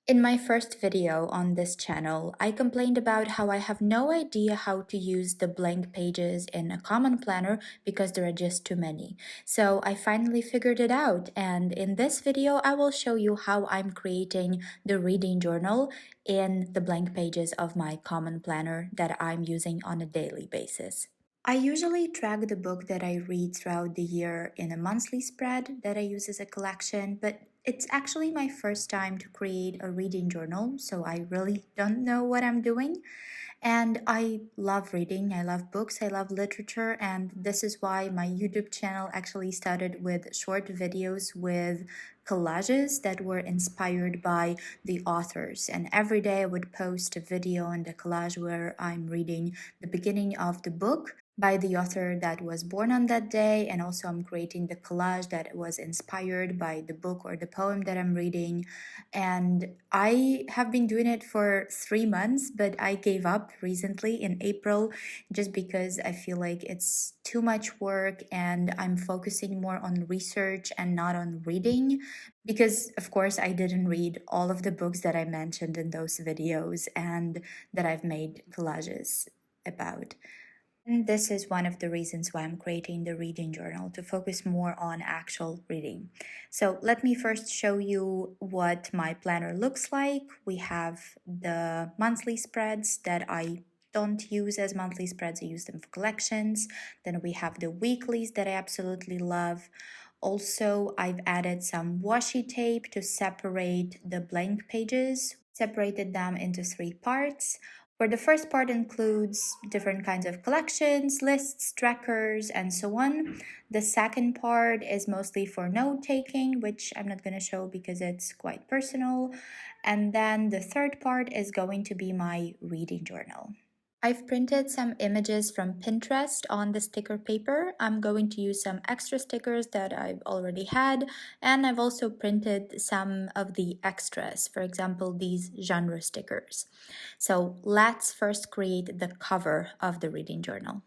In my first video on this channel, I complained about how I have no idea how to use the blank pages in a common planner because there are just too many. So I finally figured it out, and in this video I will show you how I'm creating the reading journal in the blank pages of my common planner that I'm using on a daily basis. I usually track the book that I read throughout the year in a monthly spread that I use as a collection, but it's actually my first time to create a reading journal, so I really don't know what I'm doing. And I love reading, I love books, I love literature, and this is why my YouTube channel actually started with short videos with collages that were inspired by the authors. And every day I would post a video and a collage where I'm reading the beginning of the book by the author that was born on that day, and also I'm creating the collage that was inspired by the book or the poem that I'm reading. And I have been doing it for 3 months, but I gave up recently in April just because I feel like it's too much work and I'm focusing more on research and not on reading. Because, of course, I didn't read all of the books that I mentioned in those videos and that I've made collages about. And this is one of the reasons why I'm creating the reading journal, to focus more on actual reading. So let me first show you what my planner looks like. We have the monthly spreads that I don't use as monthly spreads, I use them for collections. Then we have the weeklies that I absolutely love. Also, I've added some washi tape to separate the blank pages, separated them into 3 parts, where the first part includes different kinds of collections, lists, trackers, and so on. The second part is mostly for note taking, which I'm not going to show because it's quite personal. And then the third part is going to be my reading journal. I've printed some images from Pinterest on the sticker paper. I'm going to use some extra stickers that I've already had, and I've also printed some of the extras, for example, these genre stickers. So let's first create the cover of the reading journal.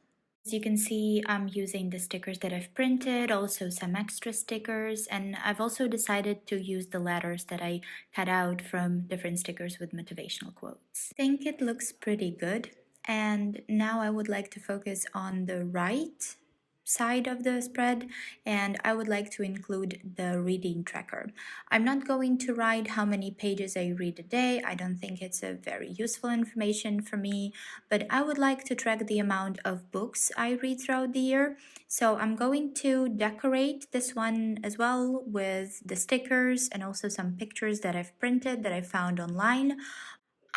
As you can see, I'm using the stickers that I've printed, also some extra stickers, and I've also decided to use the letters that I cut out from different stickers with motivational quotes. I think it looks pretty good. And now I would like to focus on the right side of the spread, and I would like to include the reading tracker. I'm not going to write how many pages I read a day. I don't think it's a very useful information for me, but I would like to track the amount of books I read throughout the year. So I'm going to decorate this one as well with the stickers and also some pictures that I've printed that I found online.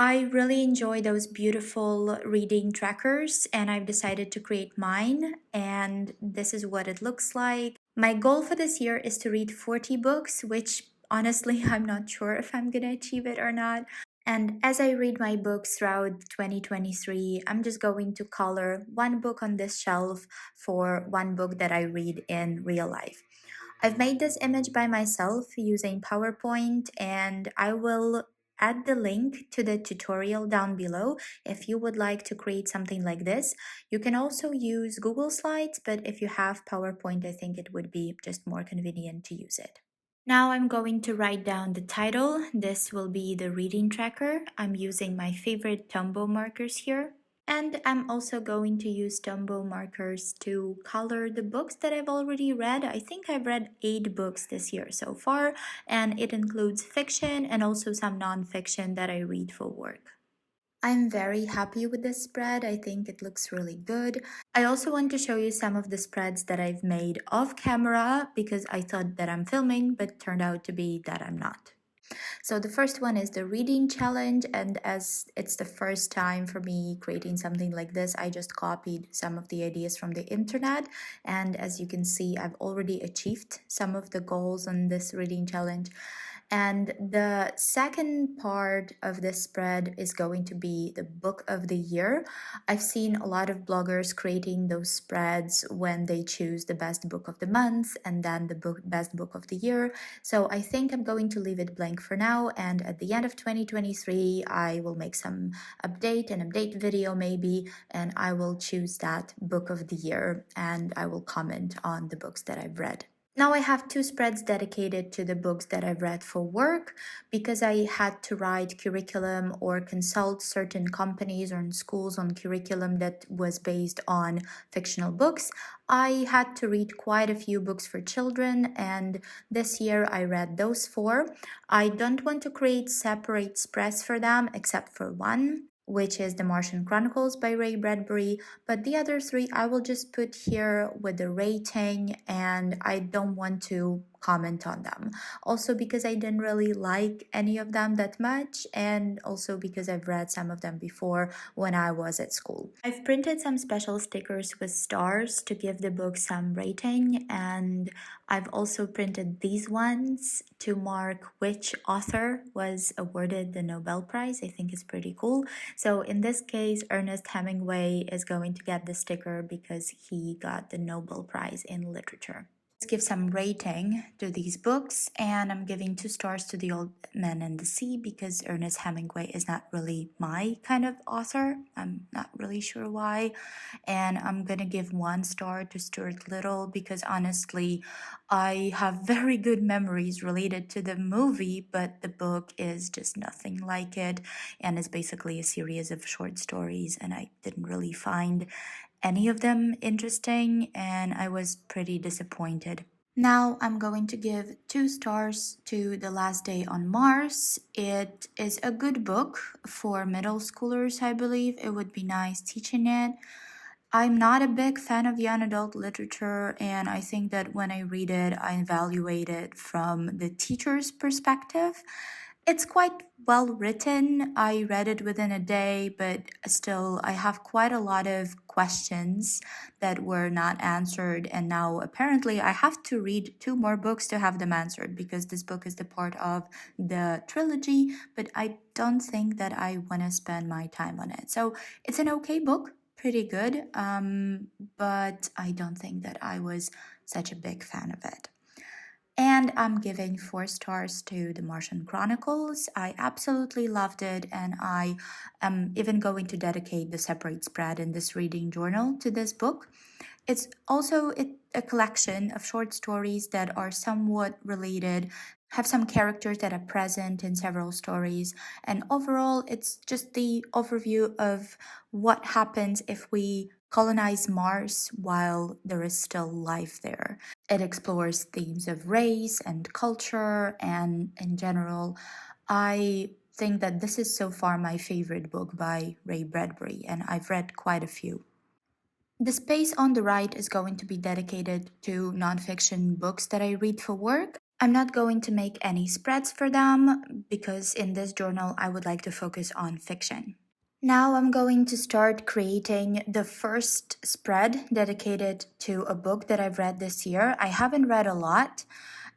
I really enjoy those beautiful reading trackers, and I've decided to create mine, and this is what it looks like. My goal for this year is to read 40 books, which honestly, I'm not sure if I'm gonna achieve it or not. And as I read my books throughout 2023, I'm just going to color one book on this shelf for one book that I read in real life. I've made this image by myself using PowerPoint, and I will add the link to the tutorial down below if you would like to create something like this. You can also use Google Slides, but if you have PowerPoint, I think it would be just more convenient to use it. Now I'm going to write down the title. This will be the reading tracker. I'm using my favorite Tombow markers here. And I'm also going to use Tombow markers to color the books that I've already read. I think I've read 8 books this year so far, and it includes fiction and also some nonfiction that I read for work. I'm very happy with this spread. I think it looks really good. I also want to show you some of the spreads that I've made off camera because I thought that I'm filming, but turned out to be that I'm not. So the first one is the reading challenge, and as it's the first time for me creating something like this, I just copied some of the ideas from the internet, and as you can see, I've already achieved some of the goals on this reading challenge. And the second part of this spread is going to be the book of the year. I've seen a lot of bloggers creating those spreads when they choose the best book of the month and then the best book of the year. So I think I'm going to leave it blank for now, and at the end of 2023 I will make some an update video maybe, and I will choose that book of the year and I will comment on the books that I've read. Now I have two spreads dedicated to the books that I've read for work because I had to write curriculum or consult certain companies or schools on curriculum that was based on fictional books. I had to read quite a few books for children, and this year I read those four. I don't want to create separate spreads for them except for one, which is The Martian Chronicles by Ray Bradbury, but the other three I will just put here with the rating, and I don't want to comment on them. Also because I didn't really like any of them that much, and also because I've read some of them before when I was at school. I've printed some special stickers with stars to give the book some rating, and I've also printed these ones to mark which author was awarded the Nobel Prize. I think it's pretty cool. So in this case, Ernest Hemingway is going to get the sticker because he got the Nobel Prize in Literature. Let's give some rating to these books, and I'm giving 2 stars to The Old Man and the Sea because Ernest Hemingway is not really my kind of author. I'm not really sure why. And I'm gonna give 1 star to Stuart Little because honestly, I have very good memories related to the movie, but the book is just nothing like it, and it's basically a series of short stories, and I didn't really find any of them interesting, and I was pretty disappointed. Now I'm going to give 2 stars to The Last Day on Mars. It is a good book for middle schoolers, I believe. It would be nice teaching it. I'm not a big fan of young adult literature, and I think that when I read it, I evaluate it from the teacher's perspective. It's quite well written. I read it within a day, but still, I have quite a lot of questions that were not answered. And now, apparently, I have to read 2 more books to have them answered because this book is the part of the trilogy, but I don't think that I want to spend my time on it. So, it's an okay book, pretty good, but I don't think that I was such a big fan of it. And I'm giving 4 stars to The Martian Chronicles. I absolutely loved it, and I am even going to dedicate the separate spread in this reading journal to this book. It's also a collection of short stories that are somewhat related, have some characters that are present in several stories, and overall, it's just the overview of what happens if we colonize Mars while there is still life there. It explores themes of race and culture, and in general, I think that this is so far my favorite book by Ray Bradbury, and I've read quite a few. The space on the right is going to be dedicated to nonfiction books that I read for work. I'm not going to make any spreads for them because in this journal I would like to focus on fiction. Now I'm going to start creating the first spread dedicated to a book that I've read this year. I haven't read a lot,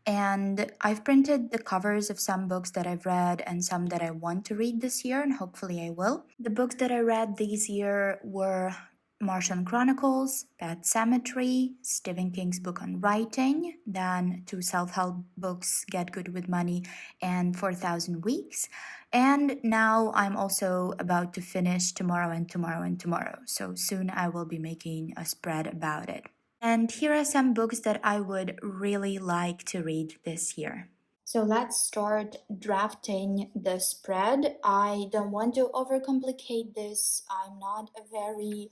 and I've printed the covers of some books that I've read and some that I want to read this year, and hopefully I will. The books that I read this year were Martian Chronicles, Pet Cemetery, Stephen King's book on writing, then 2 self-help books, Get Good with Money and 4,000 Weeks. And now I'm also about to finish Tomorrow and Tomorrow and Tomorrow. So soon I will be making a spread about it. And here are some books that I would really like to read this year. So let's start drafting the spread. I don't want to overcomplicate this. I'm not a very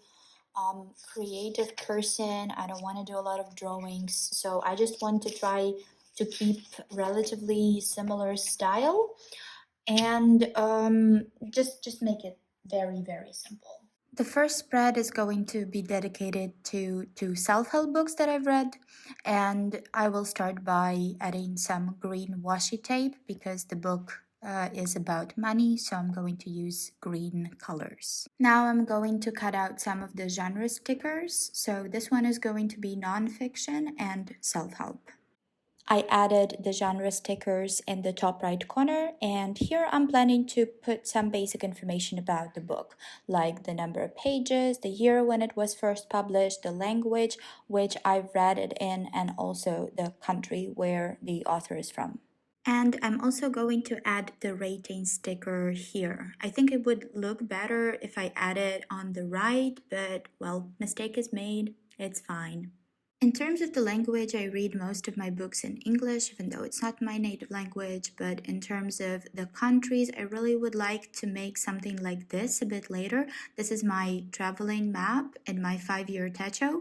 creative person. I don't want to do a lot of drawings. So I just want to try to keep relatively similar style and just make it very, very simple. The first spread is going to be dedicated to self-help books that I've read, and I will start by adding some green washi tape because the book is about money, so I'm going to use green colors. Now I'm going to cut out some of the genre stickers, so this one is going to be nonfiction and self-help. I added the genre stickers in the top right corner, and here I'm planning to put some basic information about the book, like the number of pages, the year when it was first published, the language which I've read it in, and also the country where the author is from. And I'm also going to add the rating sticker here. I think it would look better if I add it on the right, but well, mistake is made, it's fine. In terms of the language, I read most of my books in English, even though it's not my native language. But in terms of the countries, I really would like to make something like this a bit later. This is my traveling map in my 5-year techo.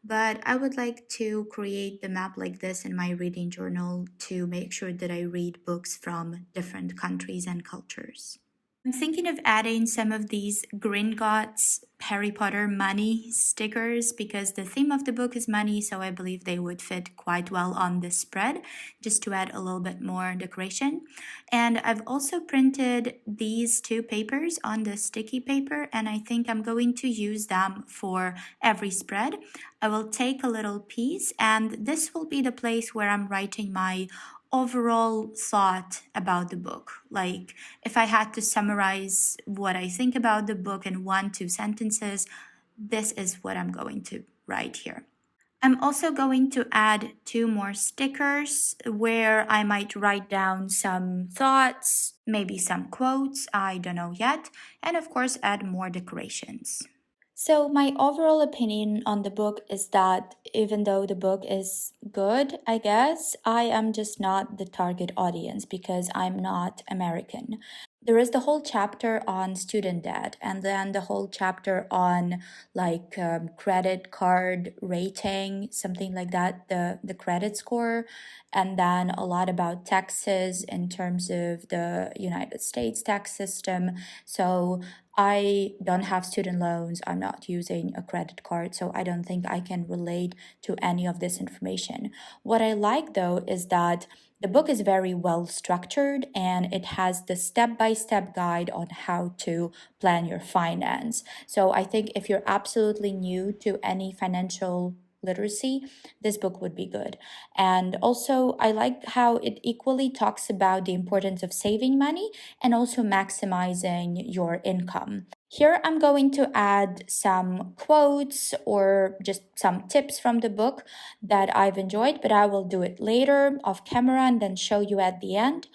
But I would like to create the map like this in my reading journal to make sure that I read books from different countries and cultures. I'm thinking of adding some of these Gringotts Harry Potter money stickers because the theme of the book is money, so I believe they would fit quite well on this spread, just to add a little bit more decoration. And I've also printed these two papers on the sticky paper, and I think I'm going to use them for every spread. I will take a little piece, and this will be the place where I'm writing my overall thought about the book. Like, if I had to summarize what I think about the book in 1, 2 sentences, this is what I'm going to write here. I'm also going to add 2 more stickers where I might write down some thoughts, maybe some quotes, I don't know yet, and of course, add more decorations. So, my overall opinion on the book is that even though the book is good, I guess, I am just not the target audience because I'm not American. There is the whole chapter on student debt, and then the whole chapter on like credit card rating, something like that, the credit score, and then a lot about taxes in terms of the United States tax system. So I don't have student loans. I'm not using a credit card, so I don't think I can relate to any of this information. What I like though is that the book is very well structured and it has the step by step guide on how to plan your finance. So I think if you're absolutely new to any financial literacy, this book would be good. And also, I like how it equally talks about the importance of saving money and also maximizing your income. Here, I'm going to add some quotes or just some tips from the book that I've enjoyed, but I will do it later off camera and then show you at the end.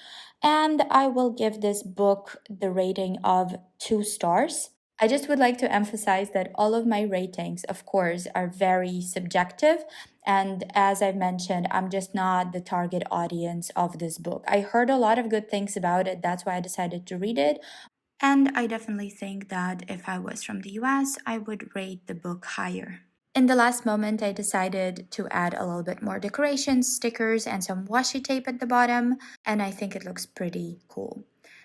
And I will give this book the rating of 2 stars. I just would like to emphasize that all of my ratings, of course, are very subjective. And as I've mentioned, I'm just not the target audience of this book. I heard a lot of good things about it. That's why I decided to read it. And I definitely think that if I was from the US, I would rate the book higher. In the last moment, I decided to add a little bit more decorations, stickers, and some washi tape at the bottom, and I think it looks pretty cool.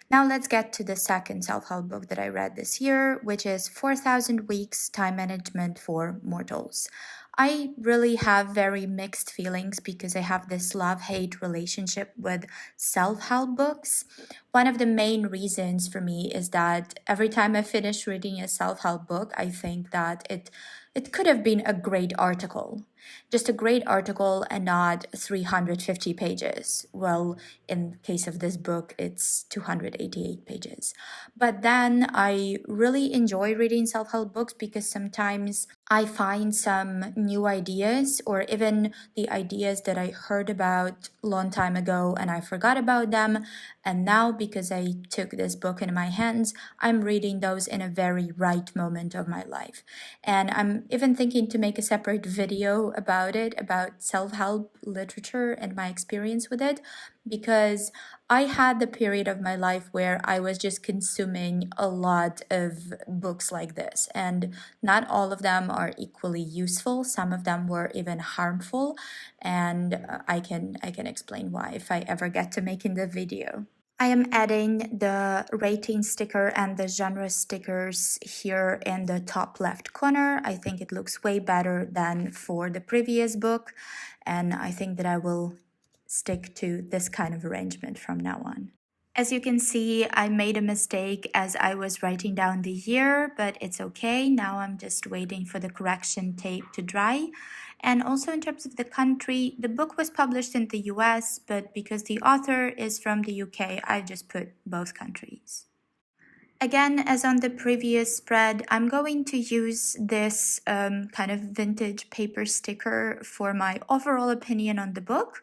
Now let's get to the second self-help book that I read this year, which is 4,000 Weeks Time Management for Mortals. I really have very mixed feelings because I have this love-hate relationship with self-help books. One of the main reasons for me is that every time I finish reading a self-help book, I think that it could have been a great article. Just a great article and not 350 pages. Well, in case of this book, it's 288 pages. But then I really enjoy reading self-help books because sometimes I find some new ideas or even the ideas that I heard about a long time ago and I forgot about them. And now because I took this book in my hands, I'm reading those in a very right moment of my life. And I'm even thinking to make a separate video about it, about self-help literature and my experience with it, because I had the period of my life where I was just consuming a lot of books like this, and not all of them are equally useful. Some of them were even harmful, and I can explain why if I ever get to making the video. I am adding the rating sticker and the genre stickers here in the top left corner. I think it looks way better than for the previous book, and I think that I will stick to this kind of arrangement from now on. As you can see, I made a mistake as I was writing down the year, but it's okay. Now I'm just waiting for the correction tape to dry. And also in terms of the country, the book was published in the US, but because the author is from the UK, I just put both countries. Again, as on the previous spread, I'm going to use this kind of vintage paper sticker for my overall opinion on the book.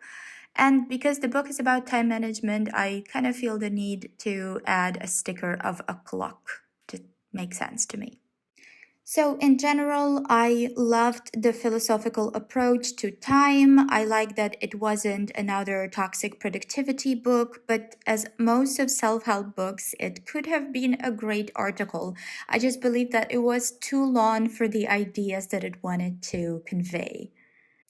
And because the book is about time management, I kind of feel the need to add a sticker of a clock to make sense to me. So, in general, I loved the philosophical approach to time. I like that it wasn't another toxic productivity book, but as most of self help books, it could have been a great article. I just believe that it was too long for the ideas that it wanted to convey.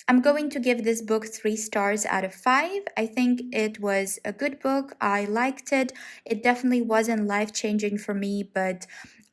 I'm going to give this book 3 stars out of 5. I think it was a good book. I liked it. It definitely wasn't life changing for me, but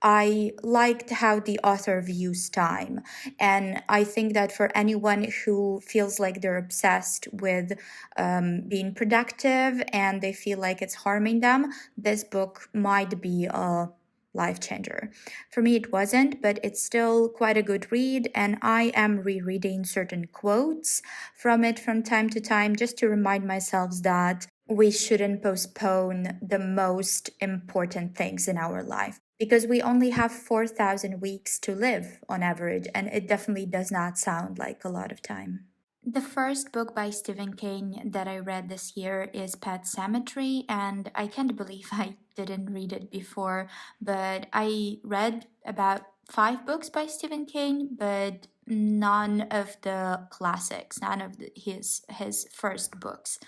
I liked how the author views time. And I think that for anyone who feels like they're obsessed with being productive and they feel like it's harming them, this book might be a life changer. For me, it wasn't, but it's still quite a good read, and I am rereading certain quotes from it from time to time just to remind myself that we shouldn't postpone the most important things in our life because we only have 4,000 weeks to live on average, and it definitely does not sound like a lot of time. The first book by Stephen King that I read this year is Pet Cemetery, and I can't believe I didn't read it before. But I read about 5 books by Stephen King, but none of the classics, none of his first books.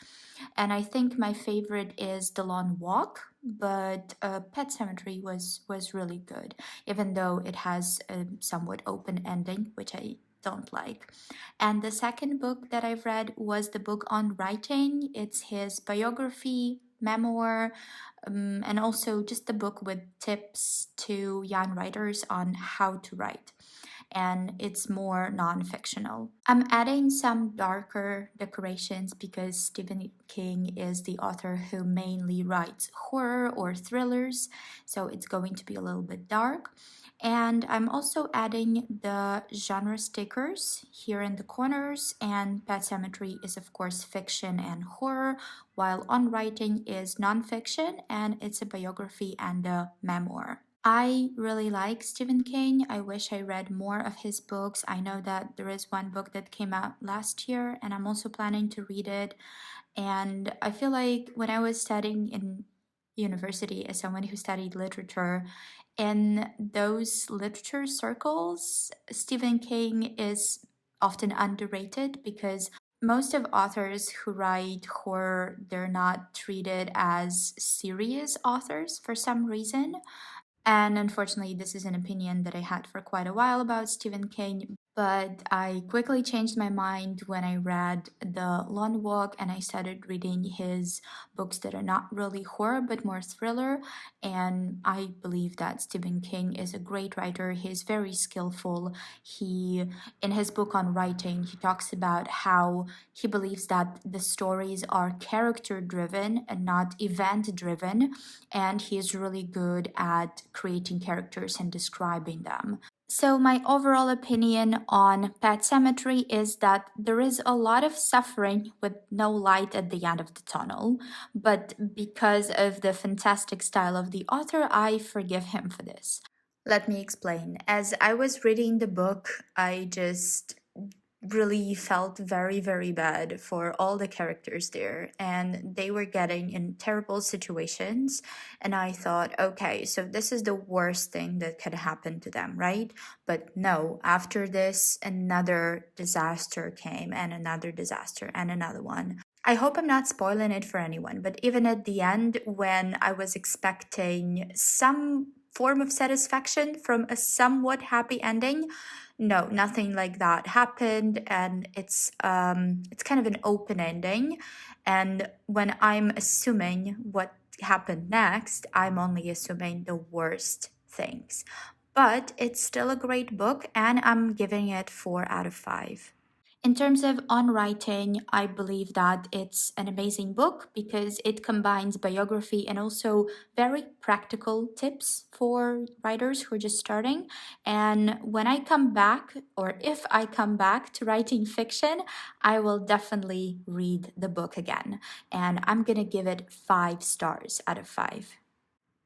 And I think my favorite is The Long Walk, but Pet Cemetery was really good, even though it has a somewhat open ending, which I don't like. And the second book that I've read was the book on writing. It's his biography, memoir, and also just a book with tips to young writers on how to write. And it's more non fictional. I'm adding some darker decorations because Stephen King is the author who mainly writes horror or thrillers, so it's going to be a little bit dark. And I'm also adding the genre stickers here in the corners. And Pet Cemetery is, of course, fiction and horror, while On Writing is nonfiction and it's a biography and a memoir. I really like Stephen King. I wish I read more of his books. I know that there is one book that came out last year, and I'm also planning to read it. And I feel like when I was studying in university as someone who studied literature, in those literature circles, Stephen King is often underrated because most of authors who write horror, they're not treated as serious authors for some reason. And unfortunately, this is an opinion that I had for quite a while about Stephen King, but I quickly changed my mind when I read The Long Walk and I started reading his books that are not really horror but more thriller. And I believe that Stephen King is a great writer. He's very skillful. In his book on writing, he talks about how he believes that the stories are character driven and not event driven, and he is really good at creating characters and describing them. So, my overall opinion on Pet Cemetery is that there is a lot of suffering with no light at the end of the tunnel. But because of the fantastic style of the author, I forgive him for this. Let me explain. As I was reading the book, I just really felt very, very bad for all the characters there, and they were getting in terrible situations. And I thought, okay, so this is the worst thing that could happen to them, right? But no, after this, another disaster came, and another disaster, and another one. I hope I'm not spoiling it for anyone, but even at the end, when I was expecting some form of satisfaction from a somewhat happy ending, no, nothing like that happened, and it's kind of an open ending. And when I'm assuming what happened next, I'm only assuming the worst things. But it's still a great book, and I'm giving it 4 out of 5. In terms of on writing, I believe that it's an amazing book because it combines biography and also very practical tips for writers who are just starting. And when I come back, or if I come back to writing fiction, I will definitely read the book again. And I'm going to give it 5 stars out of 5.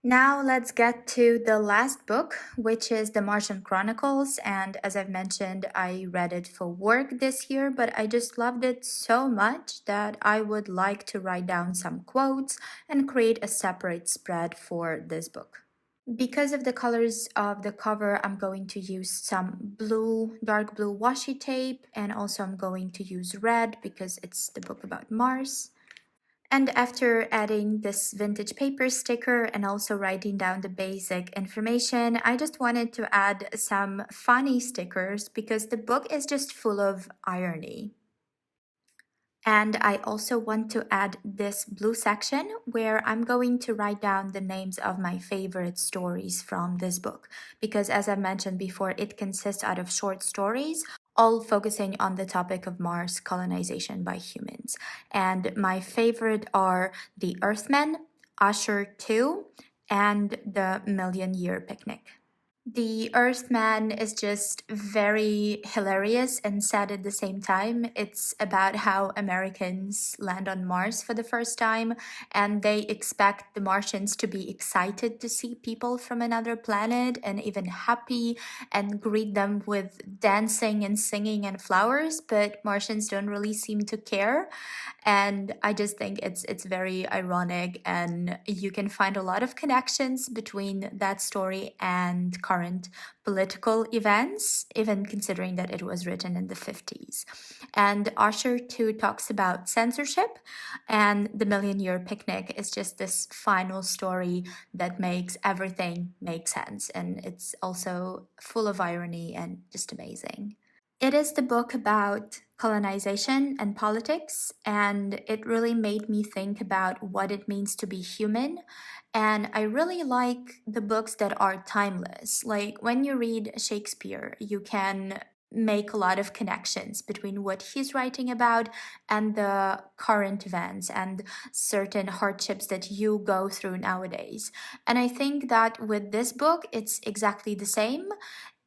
Now let's get to the last book, which is The Martian Chronicles. And as I've mentioned, I read it for work this year, but I just loved it so much that I would like to write down some quotes and create a separate spread for this book. Because of the colors of the cover, I'm going to use some blue, dark blue washi tape, and also I'm going to use red because it's the book about Mars. And after adding this vintage paper sticker and also writing down the basic information, I just wanted to add some funny stickers because the book is just full of irony. And I also want to add this blue section where I'm going to write down the names of my favorite stories from this book. Because as I mentioned before, it consists out of short stories, all focusing on the topic of Mars colonization by humans. And my favorite are The Earthmen, Usher 2, and The Million Year Picnic. The Earthman is just very hilarious and sad at the same time. It's about how Americans land on Mars for the first time and they expect the Martians to be excited to see people from another planet and even happy and greet them with dancing and singing and flowers, but Martians don't really seem to care. And I just think it's very ironic, and you can find a lot of connections between that story and current political events, even considering that it was written in the 50s. And Archer too talks about censorship, and The Million Year Picnic is just this final story that makes everything make sense, and it's also full of irony and just amazing. It is the book about colonization and politics, and it really made me think about what it means to be human. And I really like the books that are timeless. Like when you read Shakespeare, you can make a lot of connections between what he's writing about and the current events and certain hardships that you go through nowadays. And I think that with this book, it's exactly the same.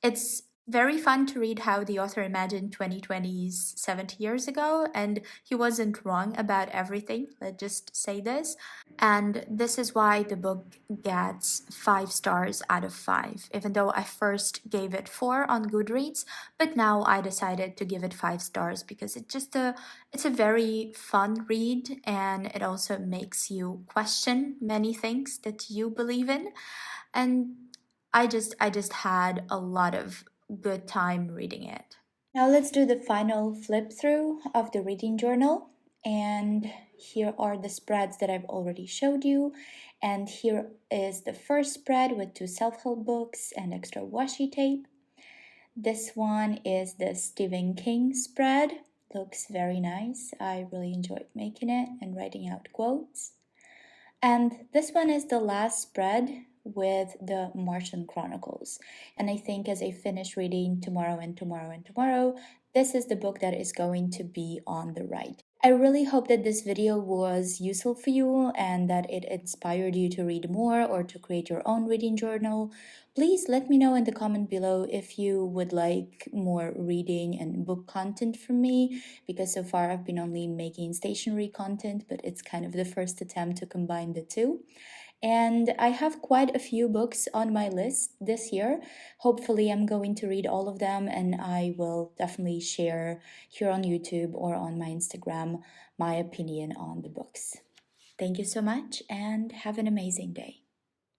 It's very fun to read how the author imagined 2020s 70 years ago, and he wasn't wrong about everything. Let's just say this. And this is why the book gets 5 stars out of 5, even though I first gave it 4 on Goodreads, but now I decided to give it 5 stars because it's a very fun read and it also makes you question many things that you believe in. And I just had a lot of good time reading it. Now let's do the final flip through of the reading journal. And here are the spreads that I've already showed you. And here is the first spread with 2 self-help books and extra washi tape. This one is the Stephen King spread. Looks very nice. I really enjoyed making it and writing out quotes. And this one is the last spread with the Martian Chronicles. And I think as I finish reading tomorrow and tomorrow and tomorrow, this is the book that is going to be on the right. I really hope that this video was useful for you and that it inspired you to read more or to create your own reading journal. Please let me know in the comment below if you would like more reading and book content from me, because so far I've been only making stationery content, but it's kind of the first attempt to combine the two. And I have quite a few books on my list this year. Hopefully, I'm going to read all of them, and I will definitely share here on YouTube or on my Instagram my opinion on the books. Thank you so much, and have an amazing day.